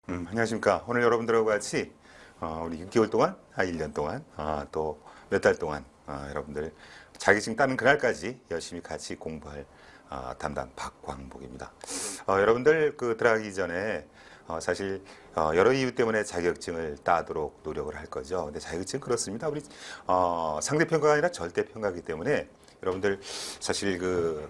안녕하십니까. 오늘 여러분들하고 같이 우리 6개월 동안, 1년 동안, 또 몇 달 동안 여러분들 자격증 따는 그날까지 열심히 같이 공부할 담당 박광복입니다. 여러분들 들어가기 전에 사실 여러 이유 때문에 자격증을 따도록 노력을 할 거죠. 근데 자격증 그렇습니다. 우리 상대평가가 아니라 절대평가이기 때문에 여러분들 사실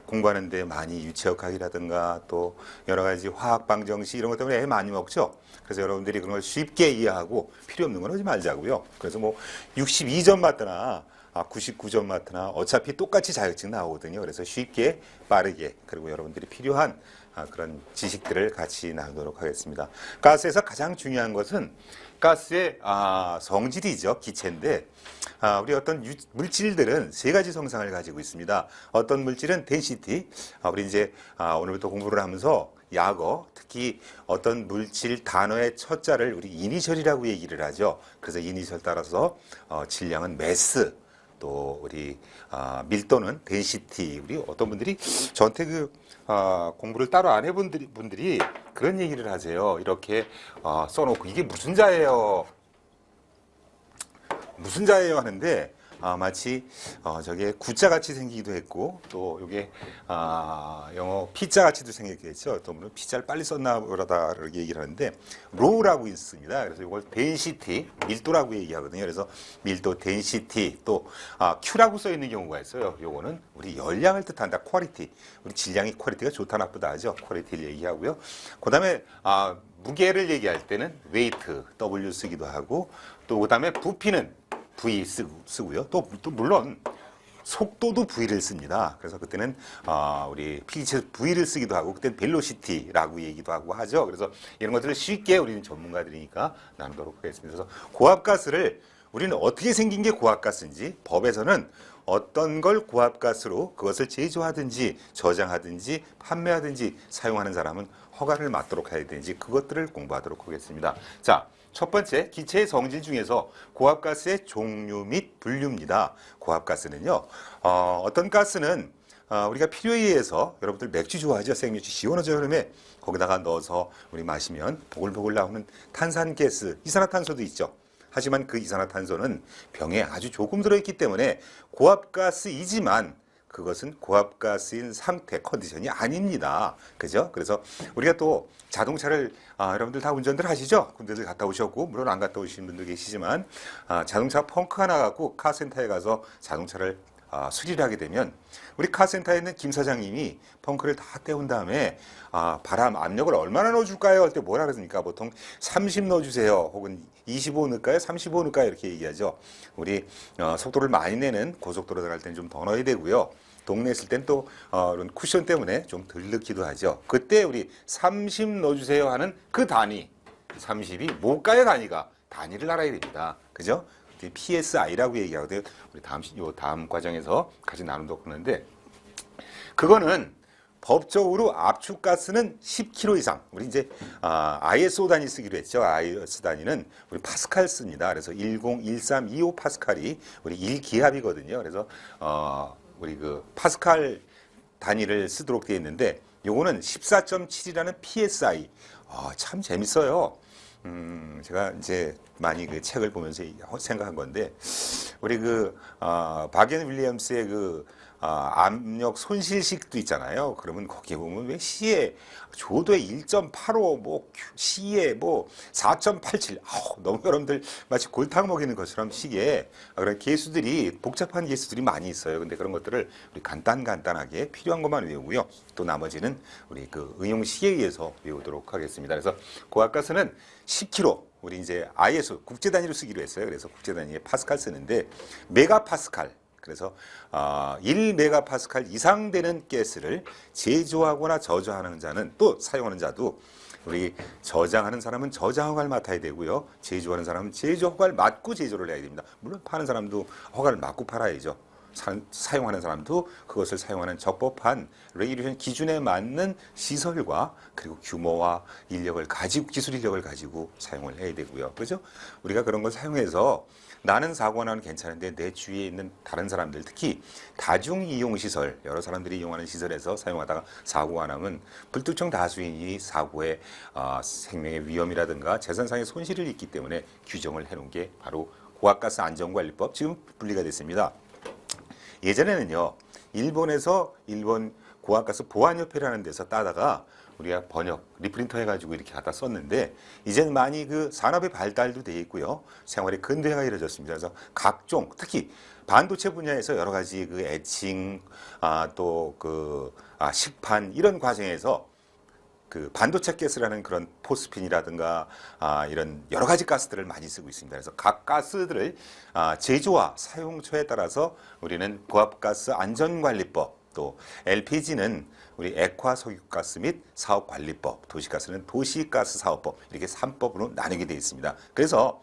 공부하는데 많이 유체역학이라든가 또 여러 가지 화학 방정식 이런 것 때문에 애 많이 먹죠. 그래서 여러분들이 그런 걸 쉽게 이해하고 필요 없는 건 하지 말자고요. 그래서 뭐 62점 맞거나 99점 맞거나 어차피 똑같이 자격증 나오거든요. 그래서 쉽게 빠르게 그리고 여러분들이 필요한 그런 지식들을 같이 나누도록 하겠습니다. 가스에서 가장 중요한 것은 가스의 성질이죠. 기체인데 우리 어떤 물질들은 세 가지 성상을 가지고 있습니다. 어떤 물질은 density, 우리 이제 오늘부터 공부를 하면서 약어, 특히 어떤 물질 단어의 첫 자를 우리 이니셜이라고 얘기를 하죠. 그래서 이니셜 따라서 질량은 mass, 또 우리 밀도는 density. 우리 어떤 분들이 저한테 공부를 따로 안 해본 분들이 그런 얘기를 하세요. 이렇게 써놓고 이게 무슨 자예요? 무슨 자예요? 하는데 마치 저게 구자 같이 생기기도 했고 또 이게 영어 피자 같이도 생겼겠죠. 또 물론 피자를 빨리 썼나 그러다 이렇게 얘기를 하는데 로우라고 있습니다. 그래서 이걸 density 밀도라고 얘기하거든요. 그래서 밀도 density 또 Q라고 써 있는 경우가 있어요. 요거는 우리 열량을 뜻한다. 퀄리티. 우리 질량이 퀄리티가 좋다 나쁘다 하죠. 퀄리티를 얘기하고요. 그다음에 무게를 얘기할 때는 weight W 쓰기도 하고 또 그다음에 부피는 V 쓰고요. 또 물론 속도도 V를 씁니다. 그래서 그때는 우리 필기체에서 V를 쓰기도 하고 그때는 벨로시티라고 얘기도 하고 하죠. 그래서 이런 것들을 쉽게 우리는 전문가들이니까 나누도록 하겠습니다. 그래서 고압가스를 우리는 어떻게 생긴 게 고압가스인지 법에서는 어떤 걸 고압가스로 그것을 제조하든지 저장하든지 판매하든지 사용하는 사람은 허가를 받도록 해야 되는지 그것들을 공부하도록 하겠습니다. 자, 첫 번째, 기체의 성질 중에서 고압가스의 종류 및 분류입니다. 고압가스는요, 어떤 가스는 우리가 필요에 의해서 여러분들 맥주 좋아하죠? 생맥주 시원하죠? 여름에 거기다가 넣어서 우리 마시면 보글보글 나오는 탄산가스, 이산화탄소도 있죠. 하지만 그 이산화탄소는 병에 아주 조금 들어있기 때문에 고압가스이지만 그것은 고압가스인 상태, 컨디션이 아닙니다. 그죠? 그래서 우리가 또 자동차를, 여러분들 다 운전들 하시죠? 군대들 갔다 오셨고, 물론 안 갔다 오신 분도 계시지만, 자동차 펑크가 나갖고 카센터에 가서 자동차를 수리를 하게 되면, 우리 카센터에 있는 김 사장님이 펑크를 다 떼운 다음에, 바람 압력을 얼마나 넣어줄까요? 할 때 뭐라 그러십니까? 보통 30 넣어주세요. 혹은 25 넣을까요? 35 넣을까요? 이렇게 얘기하죠. 우리 속도를 많이 내는 고속도로 들어갈 때는 좀 더 넣어야 되고요. 동네에 있을 땐 또 이런 쿠션 때문에 좀 덜 넣기도 하죠. 그때 우리 30 넣어주세요 하는 그 단위, 30이 뭐가요 단위가? 단위를 알아야 됩니다. 그죠? PSI라고 얘기하거든요. 우리 다음 과정에서 같이 나누도록 하는데 그거는 법적으로 압축가스는 10kg 이상. 우리 이제 ISO 단위 쓰기로 했죠. ISO 단위는 우리 파스칼 씁니다. 그래서 101325 파스칼이 우리 1기압이거든요. 그래서 우리 파스칼 단위를 쓰도록 되어 있는데 요거는 14.7이라는 PSI. 참 재밌어요. 제가 이제 많이 책을 보면서 생각한 건데 우리 바겐 윌리엄스의 압력 손실식도 있잖아요. 그러면 거기에 보면 왜 C에 조도에 1.85, 뭐 C에 뭐 4.87, 너무 여러분들 마치 골탕 먹이는 것처럼 식에 그런 개수들이 복잡한 개수들이 많이 있어요. 근데 그런 것들을 우리 간단하게 필요한 것만 외우고요. 또 나머지는 우리 응용식에 의해서 외우도록 하겠습니다. 그래서 고압가스는 10kg. 우리 이제 ISO 국제 단위로 쓰기로 했어요. 그래서 국제 단위에 파스칼 쓰는데 메가파스칼. 그래서 1메가파스칼 이상 되는 가스를 제조하거나 저장하는 자는 또 사용하는 자도 우리 저장하는 사람은 저장 허가를 맡아야 되고요. 제조하는 사람은 제조 허가를 맡고 제조를 해야 됩니다. 물론 파는 사람도 허가를 맡고 팔아야죠. 사용하는 사람도 그것을 사용하는 적법한 레귤레이션 기준에 맞는 시설과 그리고 규모와 인력을 가지고 기술 인력을 가지고 사용을 해야 되고요. 그죠? 우리가 그런 걸 사용해서 나는 사고가 나면 괜찮은데 내 주위에 있는 다른 사람들, 특히 다중 이용 시설, 여러 사람들이 이용하는 시설에서 사용하다가 사고가 나면 불특정 다수인이 사고의 생명의 위험이라든가 재산상의 손실을 입기 때문에 규정을 해놓은 게 바로 고압가스 안전관리법, 지금 분리가 됐습니다. 예전에는요, 일본에서 일본 고압가스 보안협회라는 데서 따다가 우리가 번역, 리프린터 해가지고 이렇게 갖다 썼는데, 이제는 많이 그 산업의 발달도 돼 있고요. 생활의 근대화가 이루어졌습니다. 그래서 각종, 특히 반도체 분야에서 여러 가지 그 애칭, 식판, 이런 과정에서 그 반도체 가스라는 그런 포스핀이라든가 이런 여러 가지 가스들을 많이 쓰고 있습니다. 그래서 각 가스들을 제조와 사용처에 따라서 우리는 고압가스 안전관리법, 또 LPG는 우리 액화 석유가스 및 사업관리법, 도시가스는 도시가스 사업법, 이렇게 3법으로 나누게 되어 있습니다. 그래서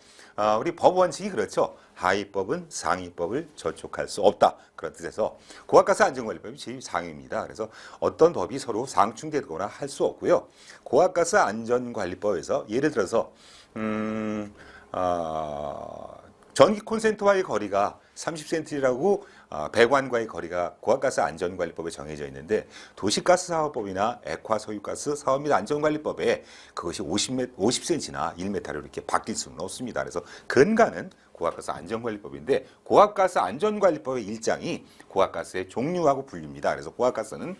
우리 법 원칙이 그렇죠. 하위법은 상위법을 저촉할 수 없다. 그런 뜻에서 고압가스 안전관리법이 제일 상위입니다. 그래서 어떤 법이 서로 상충되거나 할 수 없고요. 고압가스 안전관리법에서 예를 들어서 전기 콘센트와의 거리가 30cm라고 배관과의 거리가 고압가스 안전관리법에 정해져 있는데, 도시가스 사업법이나 액화 석유가스 사업 및 안전관리법에 그것이 50cm나 1m로 이렇게 바뀔 수는 없습니다. 그래서 근간은 고압가스 안전관리법인데, 고압가스 안전관리법의 1장이 고압가스의 종류하고 분류입니다. 그래서 고압가스는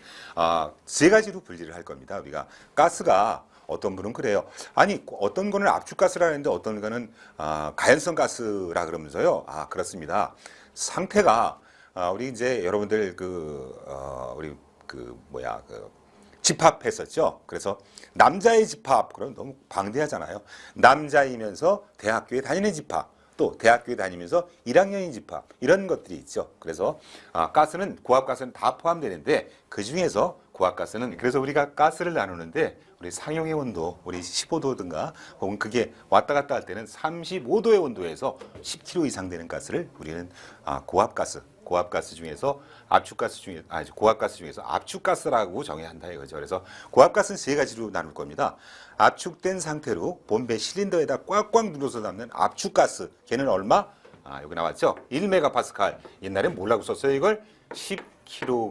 세 가지로 분리를 할 겁니다. 우리가 가스가 어떤 분은 그래요. 아니, 어떤 거는 압축가스라는데 어떤 거는 가연성 가스라 그러면서요. 그렇습니다. 상태가 우리 이제 여러분들 집합했었죠. 그래서 남자의 집합, 그럼 너무 방대하잖아요. 남자이면서 대학교에 다니는 집합, 또 대학교에 다니면서 1학년인 집합, 이런 것들이 있죠. 그래서 가스는, 고압가스는 다 포함되는데, 그 중에서 고압가스는, 그래서 우리가 가스를 나누는데 우리 상용의 온도, 우리 15도든가 혹은 그게 왔다 갔다 할 때는 35도의 온도에서 10kg 이상 되는 가스를 우리는 고압가스 중에서 고압가스 중에서 압축가스라고 정해야 한다 이거죠. 그래서 고압가스는 세 가지로 나눌 겁니다. 압축된 상태로 본배 실린더에다 꽉꽉 눌러서 담는 압축가스, 걔는 얼마? 여기 나왔죠. 1메가파스칼. 옛날에 뭐라고 썼어요? 이걸 10kg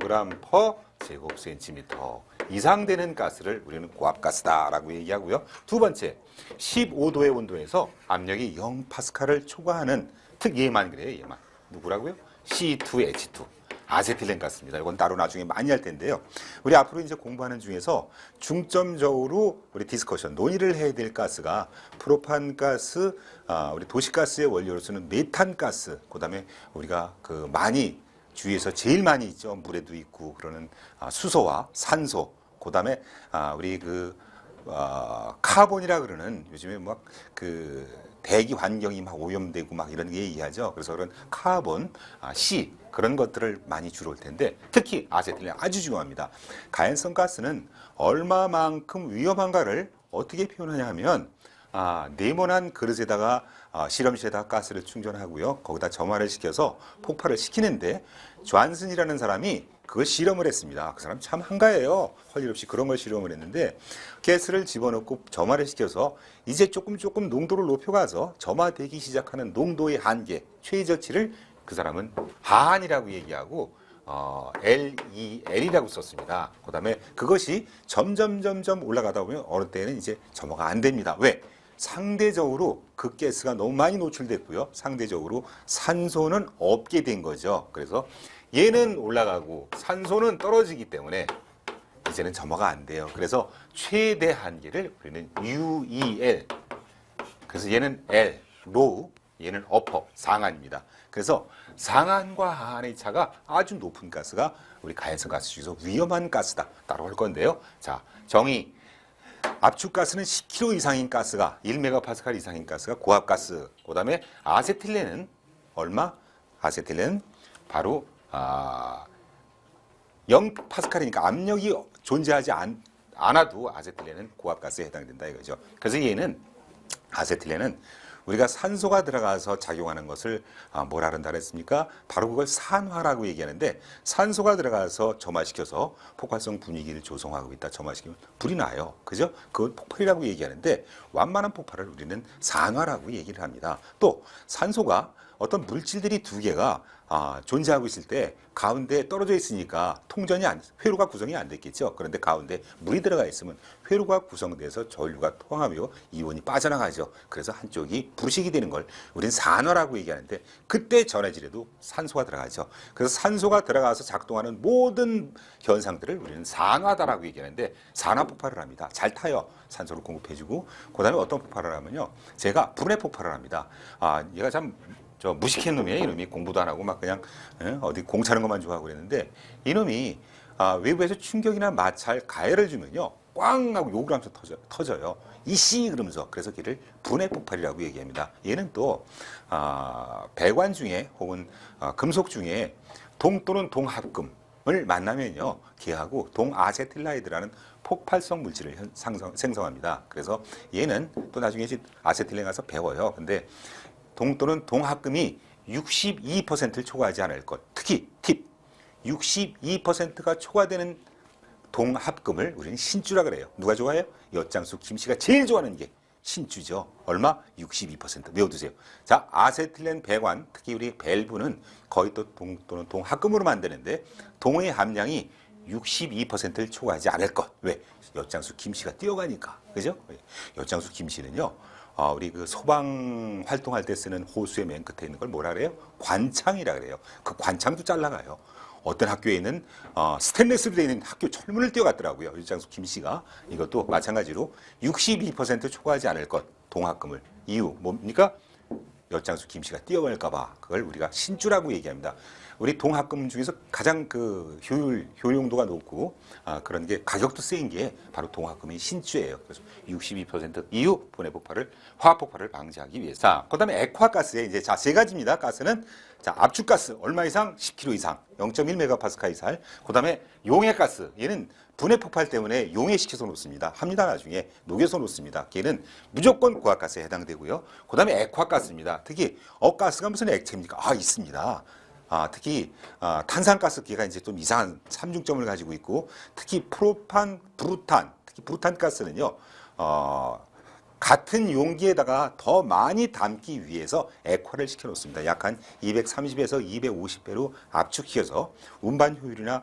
per 제곱센티미터 이상 되는 가스를 우리는 고압가스다라고 얘기하고요. 두 번째, 15도의 온도에서 압력이 0파스칼을 초과하는, 얘만 그래요. 얘만. 누구라고요? C2H2. 아세틸렌 가스입니다. 이건 따로 나중에 많이 할 텐데요. 우리 앞으로 이제 공부하는 중에서 중점적으로 우리 디스커션, 논의를 해야 될 가스가 프로판 가스, 우리 도시가스의 원료로 쓰는 메탄 가스, 그다음에 우리가 그 많이 주위에서 제일 많이 있죠. 물에도 있고 그러는 수소와 산소, 그다음에 우리 카본이라 그러는, 요즘에 막 대기 환경이 막 오염되고 막 이런 게 얘기하죠. 그래서 그런 카본, C, 그런 것들을 많이 주로 올 텐데, 특히 아세틸렌 아주 중요합니다. 가연성 가스는 얼마만큼 위험한가를 어떻게 표현하냐 하면, 네모난 그릇에다가 실험실에다가 가스를 충전하고요. 거기다 점화를 시켜서 폭발을 시키는데, 존슨이라는 사람이 그걸 실험을 했습니다. 그 사람 참 한가해요. 헐일 없이 그런 걸 실험을 했는데, 가스를 집어넣고 점화를 시켜서 이제 조금 농도를 높여가서 점화되기 시작하는 농도의 한계, 최저치를 그 사람은 한이라고 얘기하고 LEL이라고 썼습니다. 그 다음에 그것이 점점 올라가다 보면 어느 때는 이제 점화가 안 됩니다. 왜? 상대적으로 그 가스가 너무 많이 노출됐고요. 상대적으로 산소는 없게 된 거죠. 그래서 얘는 올라가고 산소는 떨어지기 때문에 이제는 점화가 안 돼요. 그래서 최대 한계를 우리는 UEL. 그래서 얘는 L, low, 얘는 upper, 상한입니다. 그래서 상한과 하한의 차가 아주 높은 가스가 우리 가연성 가스 중에서 위험한 가스다. 따로 할 건데요. 자, 정의. 압축가스는 10kg 이상인 가스가, 1메가파스칼 이상인 가스가 고압가스. 그 다음에 아세틸렌은 얼마? 아세틸렌은 바로 0파스칼이니까 압력이 존재하지 않아도 아세틸렌은 고압가스에 해당된다 이거죠. 그래서 아세틸렌은 우리가 산소가 들어가서 작용하는 것을 뭐라 한다 그랬습니까? 바로 그걸 산화라고 얘기하는데, 산소가 들어가서 점화시켜서 폭발성 분위기를 조성하고 있다. 점화시키면 불이 나요. 그죠? 그걸 폭발이라고 얘기하는데, 완만한 폭발을 우리는 산화라고 얘기를 합니다. 또 산소가 어떤 물질들이 두 개가 존재하고 있을 때 가운데 떨어져 있으니까 회로가 구성이 안 됐겠죠. 그런데 가운데 물이 들어가 있으면 회로가 구성돼서 전류가 통하며 이온이 빠져나가죠. 그래서 한쪽이 부르식이 되는 걸 우리는 산화라고 얘기하는데, 그때 전해질에도 산소가 들어가죠. 그래서 산소가 들어가서 작동하는 모든 현상들을 우리는 산화다라고 얘기하는데, 산화 폭발을 합니다. 잘 타요. 산소를 공급해주고. 그 다음에 어떤 폭발을 하면요, 제가 불의 폭발을 합니다. 얘가 참 무식한 놈이에요. 이놈이 공부도 안 하고 막 그냥 어디 공차는 것만 좋아하고 그랬는데, 이놈이 외부에서 충격이나 마찰, 가해를 주면요, 꽝 하고 욕을 하면서 터져요. 이씨 그러면서. 그래서 걔를 분해 폭발이라고 얘기합니다. 얘는 또 배관 중에 혹은 금속 중에 동 또는 동합금을 만나면요, 걔하고 동아세틸라이드라는 폭발성 물질을 생성합니다. 그래서 얘는 또 나중에 아세틸렌 가서 배워요. 근데 동 또는 동합금이 62%를 초과하지 않을 것. 특히 팁, 62%가 초과되는 동합금을 우리는 신주라 그래요. 누가 좋아해요? 엿장수 김씨가 제일 좋아하는 게 신주죠. 얼마? 62%. 외워두세요. 자, 아세틸렌 배관, 특히 우리 밸브는 거의 또 동 또는 동합금으로 만드는데, 동의 함량이 62%를 초과하지 않을 것. 왜? 엿장수 김씨가 뛰어가니까. 그죠? 엿장수 김씨는요, 우리 그 소방 활동할 때 쓰는 호수의 맨 끝에 있는 걸 뭐라 그래요? 관창이라 그래요. 그 관창도 잘라가요. 어떤 학교에는 스테인레스로 되어 있는 학교 철문을 뛰어갔더라고요. 엿장수 김씨가. 이것도 마찬가지로 62% 초과하지 않을 것, 동합금을. 이유 뭡니까? 엿장수 김씨가 뛰어갈까봐. 그걸 우리가 신주라고 얘기합니다. 우리 동합금 중에서 가장 그 효용도가 높고 그런 게 가격도 세인 게 바로 동합금이 신주예요. 그래서 62% 이후 분해 폭발을, 화학 폭발을 방지하기 위해서. 자, 그다음에 액화가스에 이제 세 가지입니다. 가스는 압축가스 얼마 이상? 10kg 이상, 0.1메가파스칼 이상. 그다음에 용해가스, 얘는 분해 폭발 때문에 용해시켜서 놓습니다. 합니다. 나중에 녹여서 놓습니다. 걔는 무조건 고압가스에 해당되고요. 그다음에 액화가스입니다. 특히 억가스가 무슨 액체입니까? 있습니다. 특히 탄산가스기가 이제 좀 이상한 삼중점을 가지고 있고, 특히 프로판, 부루탄, 특히 부루탄 가스는요, 같은 용기에다가 더 많이 담기 위해서 액화를 시켜 놓습니다. 약 한 230에서 250배로 압축시켜서 운반 효율이나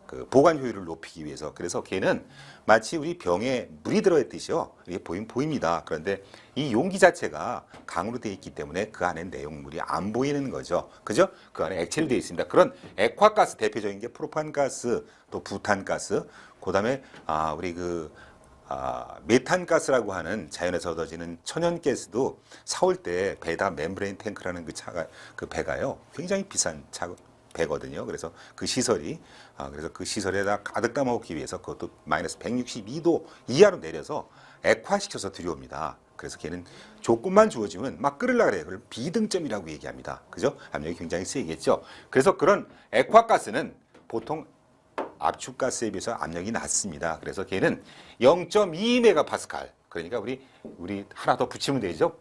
그 보관 효율을 높이기 위해서. 그래서 걔는 마치 우리 병에 물이 들어있듯이요. 이게 보입니다. 그런데 이 용기 자체가 강으로 되어 있기 때문에 그 안에 내용물이 안 보이는 거죠. 그죠? 그 안에 액체로 되어 있습니다. 그런 액화가스 대표적인 게 프로판가스, 또 부탄가스, 그 다음에 우리 메탄가스라고 하는 자연에서 얻어지는 천연가스도 사올 때 배에다 멤브레인 탱크라는 그 배가요, 굉장히 비싼 배거든요. 그래서 그 시설이 그래서 그 시설에다 가득 담아오기 위해서 그것도 마이너스 162도 이하로 내려서 액화시켜서 들여옵니다. 그래서 걔는 조건만 주어지면 막 끓으려고 그래요. 그걸 비등점이라고 얘기합니다. 그죠? 압력이 굉장히 세겠죠. 그래서 그런 액화가스는 보통 압축가스에 비해서 압력이 낮습니다. 그래서 걔는 0.2메가파스칼, 그러니까 우리 하나 더 붙이면 되죠.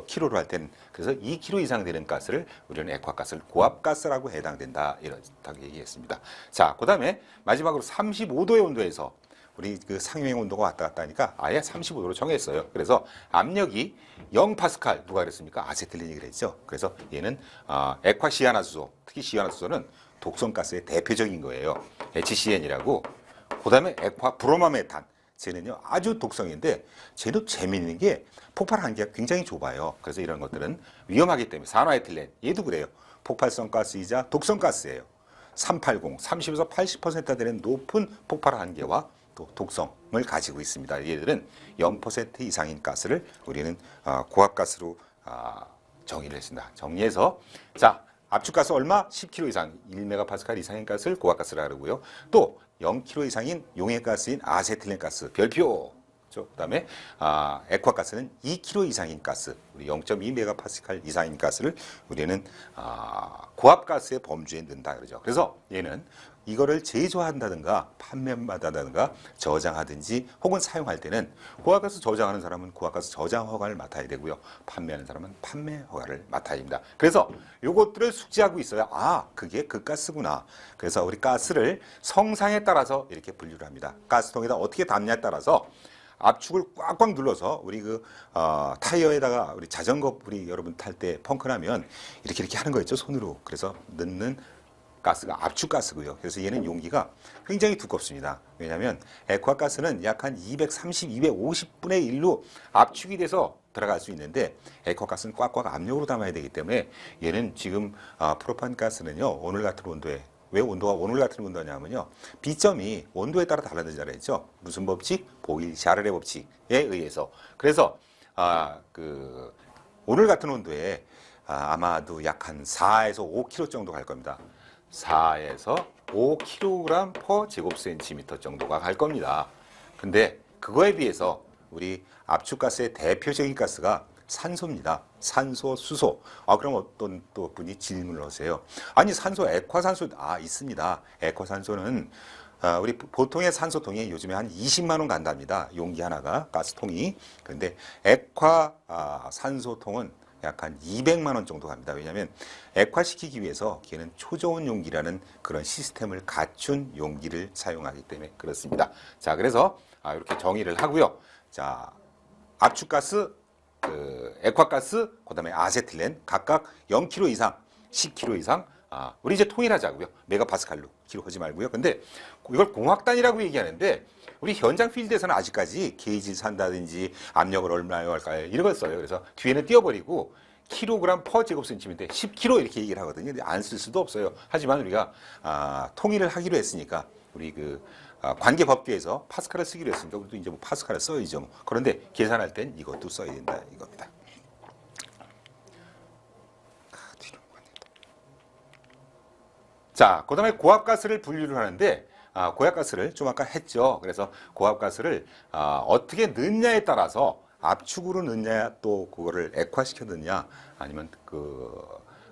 키로로 할 때는. 그래서 2kg 이상 되는 가스를 우리는 액화가스를 고압가스라고 해당된다, 이렇다고 얘기했습니다. 자, 그다음에 마지막으로 35도의 온도에서 우리 그 상용 온도가 왔다 갔다 하니까 아예 35도로 정했어요. 그래서 압력이 0파스칼, 누가 그랬습니까? 아세틸렌이 그랬죠. 그래서 얘는 액화시아나수소, 특히 시아나수소는 독성가스의 대표적인 거예요. HCN이라고. 그다음에 액화 브로마메탄, 쟤는요 아주 독성인데, 쟤도 재미있는 게 폭발 한계가 굉장히 좁아요. 그래서 이런 것들은 위험하기 때문에. 산화에틸렌, 얘도 그래요. 폭발성 가스이자 독성 가스예요. 380, 30에서 80% 되는 높은 폭발 한계와 또 독성을 가지고 있습니다. 얘들은 0% 이상인 가스를 우리는 고압가스로 정의를 했습니다. 정리해서, 자, 압축가스 얼마? 10kg 이상, 1메가파스칼 이상인 가스를 고압가스라 그러고요. 또 0kg 이상인 용해가스인 아세틸렌가스, 별표. 그다음에 액화가스는 2kg 이상인 가스, 우리 0.2메가파스칼 이상인 가스를 우리는 고압가스의 범주에 넣는다 그러죠. 그래서 얘는 이거를 제조한다든가 판매한다든가 저장하든지 혹은 사용할 때는 고압가스 저장하는 사람은 고압가스 저장 허가를 맡아야 되고요. 판매하는 사람은 판매 허가를 맡아야 됩니다. 그래서 요것들을 숙지하고 있어야 그게 그 가스구나. 그래서 우리 가스를 성상에 따라서 이렇게 분류를 합니다. 가스통에다 어떻게 담냐에 따라서 압축을 꽉꽉 눌러서 우리 타이어에다가 우리 자전거 우리 여러분 탈 때 펑크 나면 이렇게 하는 거 있죠, 손으로. 그래서 넣는 가스가 압축가스고요. 그래서 얘는 용기가 굉장히 두껍습니다. 왜냐하면 액화가스는 약 한 230, 250분의 1로 압축이 돼서 들어갈 수 있는데 액화가스는 꽉꽉 압력으로 담아야 되기 때문에 얘는 지금 프로판가스는요, 오늘 같은 온도에, 왜 온도가 오늘 같은 온도냐면요, B점이 온도에 따라 달라진다고 했죠. 무슨 법칙? 보일-샤를의 법칙에 의해서. 그래서 오늘 같은 온도에 아마도 약 한 4에서 5kg 정도 갈 겁니다. 4에서 5kg per 제곱센티미터 정도가 갈 겁니다. 근데 그거에 비해서 우리 압축가스의 대표적인 가스가 산소입니다. 산소, 수소. 그럼 어떤 또 분이 질문을 하세요. 아니, 산소, 액화산소, 있습니다. 액화산소는 우리 보통의 산소통이 요즘에 한 20만 원 간답니다. 용기 하나가, 가스통이. 그런데 산소통은 약 한 200만 원 정도 갑니다. 왜냐하면 액화시키기 위해서 걔는 초저온 용기라는 그런 시스템을 갖춘 용기를 사용하기 때문에 그렇습니다. 자, 그래서 이렇게 정의를 하고요. 자, 압축가스, 액화가스, 그다음에 아세틸렌 각각 0kg 이상, 10kg 이상. 우리 이제 통일하자고요. 메가파스칼로 키로 하지 말고요. 근데 이걸 공학단위라고 얘기하는데 우리 현장 필드에서는 아직까지 게이지 산다든지 압력을 얼마나 할까요? 이런 걸 써요. 그래서 뒤에는 띄워버리고 킬로그램 퍼 제곱센티미터에 10kg 이렇게 얘기를 하거든요. 근데 안 쓸 수도 없어요. 하지만 우리가 통일을 하기로 했으니까 우리 관계법규에서 파스칼을 쓰기로 했으니까 우리도 이제 파스칼을 써야죠. 그런데 계산할 땐 이것도 써야 된다 이겁니다. 자, 그 다음에 고압가스를 분류를 하는데 고압가스를 좀 아까 했죠. 그래서 고압가스를 어떻게 넣느냐에 따라서 압축으로 넣느냐 또 그거를 액화시켜 넣느냐 아니면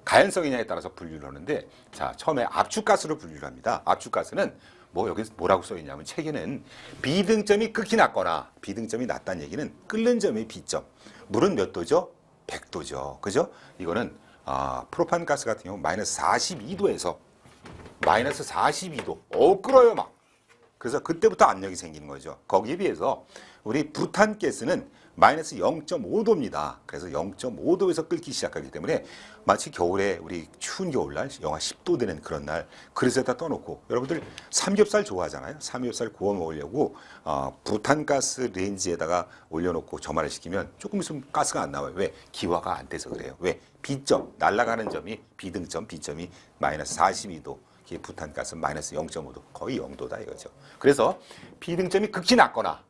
가연성이냐에 따라서 분류를 하는데, 자, 처음에 압축가스로 분류를 합니다. 압축가스는 여기 뭐라고 써 있냐면 책에는 비등점이 극히 낮거나, 비등점이 낮다는 얘기는 끓는 점의 B점. 물은 몇 도죠? 100도죠. 그죠? 이거는 프로판 가스 같은 경우 마이너스 42도에서 마이너스 42도. 끓어요, 막. 그래서 그때부터 압력이 생기는 거죠. 거기에 비해서 우리 부탄가스는 마이너스 0.5도입니다. 그래서 0.5도에서 끓기 시작하기 때문에 마치 겨울에 우리 추운 겨울날 영하 10도 되는 그런 날 그릇에다 떠놓고, 여러분들 삼겹살 좋아하잖아요. 삼겹살 구워 먹으려고 부탄가스 레인지에다가 올려놓고 점화를 시키면 조금 있으면 가스가 안 나와요. 왜? 기화가 안 돼서 그래요. 왜? B점, 날아가는 점이 비등점, B점이 마이너스 42도. 부탄가스 마이너스 0.5도, 거의 0도다 이거죠. 그래서 비등점이 극히 낮거나,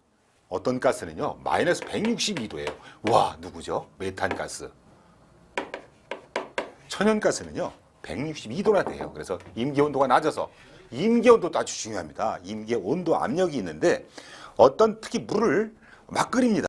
어떤 가스는요 마이너스 162도예요. 와, 누구죠? 메탄가스. 천연가스는요 162도나 돼요. 그래서 임계온도가 낮아서, 임계온도도 아주 중요합니다. 임계온도 압력이 있는데 특히 물을 막 끓입니다.